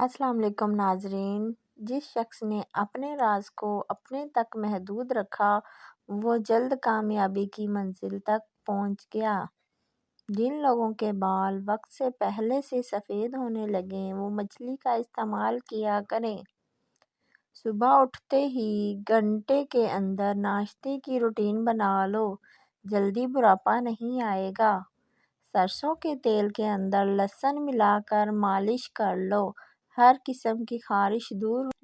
السلام علیکم ناظرین۔ جس شخص نے اپنے راز کو اپنے تک محدود رکھا وہ جلد کامیابی کی منزل تک پہنچ گیا۔ جن لوگوں کے بال وقت سے پہلے سے سفید ہونے لگیں وہ مچھلی کا استعمال کیا کریں۔ صبح اٹھتے ہی گھنٹے کے اندر ناشتے کی روٹین بنا لو، جلدی بڑھاپا نہیں آئے گا۔ سرسوں کے تیل کے اندر لہسن ملا کر مالش کر لو، ہر قسم کی خارش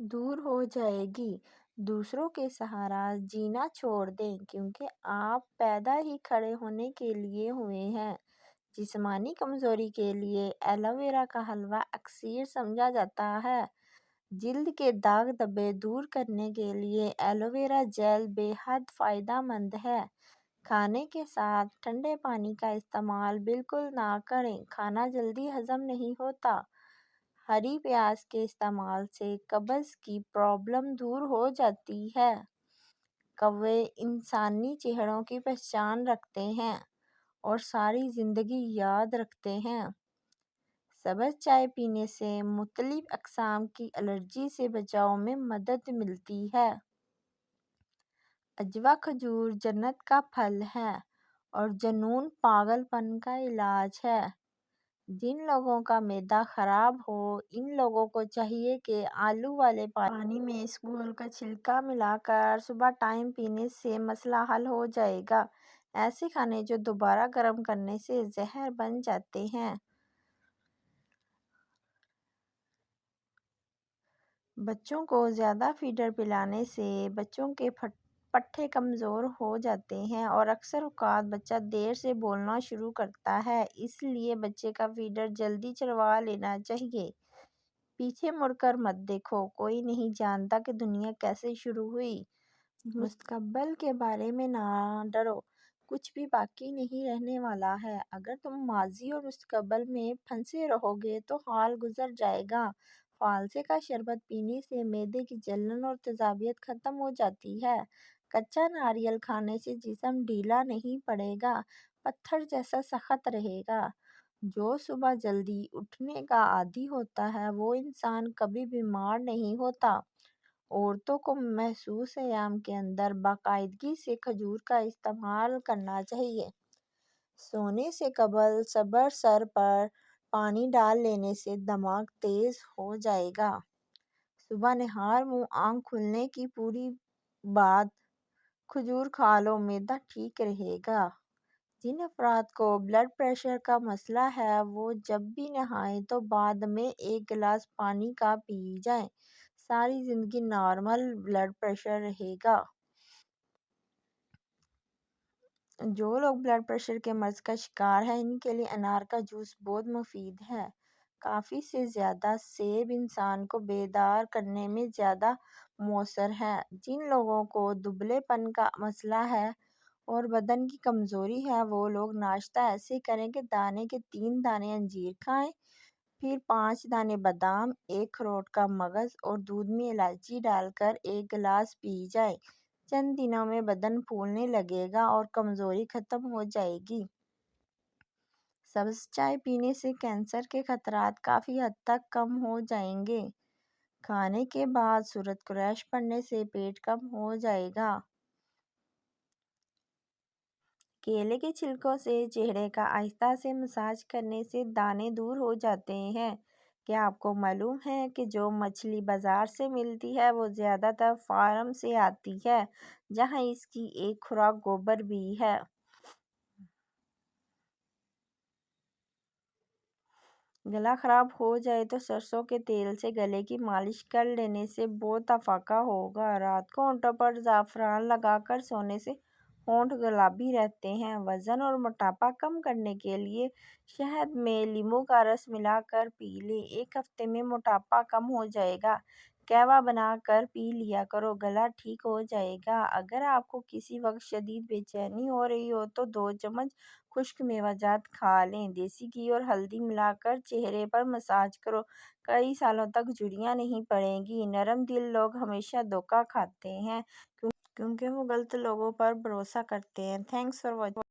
دور ہو جائے گی۔ دوسروں کے سہارا جینا چھوڑ دیں کیونکہ آپ پیدا ہی کھڑے ہونے کے لیے ہوئے ہیں۔ جسمانی کمزوری کے لیے ایلو ویرا کا حلوہ اکسیر سمجھا جاتا ہے۔ جلد کے داغ دھبے دور کرنے کے لیے ایلو ویرا جیل بے حد فائدہ مند ہے۔ کھانے کے ساتھ ٹھنڈے پانی کا استعمال بالکل نہ کریں، کھانا جلدی ہضم نہیں ہوتا۔ ہری پیاز کے استعمال سے قبض کی پرابلم دور ہو جاتی ہے۔ کوے انسانی چہروں کی پہچان رکھتے ہیں اور ساری زندگی یاد رکھتے ہیں۔ سبز چائے پینے سے مختلف اقسام کی الرجی سے بچاؤ میں مدد ملتی ہے۔ عجوا کھجور جنت کا پھل ہے اور جنون پاگل پن کا علاج ہے۔ جن لوگوں کا معدہ خراب ہو ان لوگوں کو چاہیے کہ آلو والے پانی میں اسکول کا چھلکا ملا کر صبح ٹائم پینے سے مسئلہ حل ہو جائے گا۔ ایسے کھانے جو دوبارہ گرم کرنے سے زہر بن جاتے ہیں۔ بچوں کو زیادہ فیڈر پلانے سے بچوں کے پٹھے کمزور ہو جاتے ہیں اور اکثر اوقات بچہ دیر سے بولنا شروع کرتا ہے، اس لیے بچے کا فیڈر جلدی چلوا لینا چاہیے۔ پیچھے مڑ کر مت دیکھو، کوئی نہیں جانتا کہ دنیا کیسے شروع ہوئی۔ مستقبل کے بارے میں نہ ڈرو، کچھ بھی باقی نہیں رہنے والا ہے۔ اگر تم ماضی اور مستقبل میں پھنسے رہو گے تو حال گزر جائے گا۔ فالسے کا شربت پینے سے معدے کی جلن اور تیزابیت ختم ہو جاتی ہے۔ کچا ناریل کھانے سے جسم ڈھیلا نہیں پڑے گا، پتھر جیسا سخت رہے گا۔ جو صبح جلدی اٹھنے کا عادی ہوتا ہے وہ انسان کبھی بیمار نہیں ہوتا۔ عورتوں کو محسوس ایام کے اندر باقاعدگی سے کھجور کا استعمال کرنا چاہیے۔ سونے سے قبل صبر سر پر پانی ڈال لینے سے دماغ تیز ہو جائے گا۔ صبح نہار منہ آنکھ کھلنے کی پوری بعد کھجور کھا لو، معدہ ٹھیک رہے گا۔ جن افراد کو بلڈ پریشر کا مسئلہ ہے وہ جب بھی نہائیں تو بعد میں ایک گلاس پانی کا پی جائیں، ساری زندگی نارمل بلڈ پریشر رہے گا۔ جو لوگ بلڈ پریشر کے مرض کا شکار ہیں ان کے لیے انار کا جوس بہت مفید ہے۔ کافی سے زیادہ سیب انسان کو بیدار کرنے میں زیادہ مؤثر ہے۔ جن لوگوں کو دبلے پن کا مسئلہ ہے اور بدن کی کمزوری ہے وہ لوگ ناشتہ ایسے کریں کہ دانے کے 3 دانے انجیر کھائیں، پھر 5 دانے بادام، 1 اخروٹ کا مغز اور دودھ میں الائچی ڈال کر 1 گلاس پی جائیں۔ چند دنوں میں بدن پھولنے لگے گا اور کمزوری ختم ہو جائے گی۔ سبز چائے پینے سے کینسر کے خطرات کافی حد تک کم ہو جائیں گے۔ کھانے کے بعد سورۃ قریش پڑھنے سے پیٹ کم ہو جائے گا۔ کیلے کے چھلکوں سے چہرے کا آہستہ سے مساج کرنے سے دانے دور ہو جاتے ہیں۔ کیا آپ کو معلوم ہے کہ جو مچھلی بازار سے ملتی ہے وہ زیادہ تر فارم سے آتی ہے جہاں اس کی ایک خوراک گوبر بھی ہے۔ گلا خراب ہو جائے تو سرسوں کے تیل سے گلے کی مالش کر لینے سے بہت افاقہ ہوگا۔ رات کو ہونٹوں پر زعفران لگا کر سونے سے ہونٹ گلابی رہتے ہیں۔ وزن اور موٹاپا کم کرنے کے لیے شہد میں لیموں کا رس ملا کر پی لیں، 1 ہفتے میں موٹاپا کم ہو جائے گا۔ قہوہ بنا کر پی لیا کرو، گلا ٹھیک ہو جائے گا۔ اگر آپ کو کسی وقت شدید بے چینی ہو رہی ہو تو 2 چمچ خشک میوہ جات کھا لیں، دیسی گھی اور ہلدی ملا کر چہرے پر مساج کرو، کئی سالوں تک جھریاں نہیں پڑیں گی۔ نرم دل لوگ ہمیشہ دھوکہ کھاتے ہیں کیونکہ وہ غلط لوگوں پر بھروسہ کرتے ہیں۔ Thanks for watching.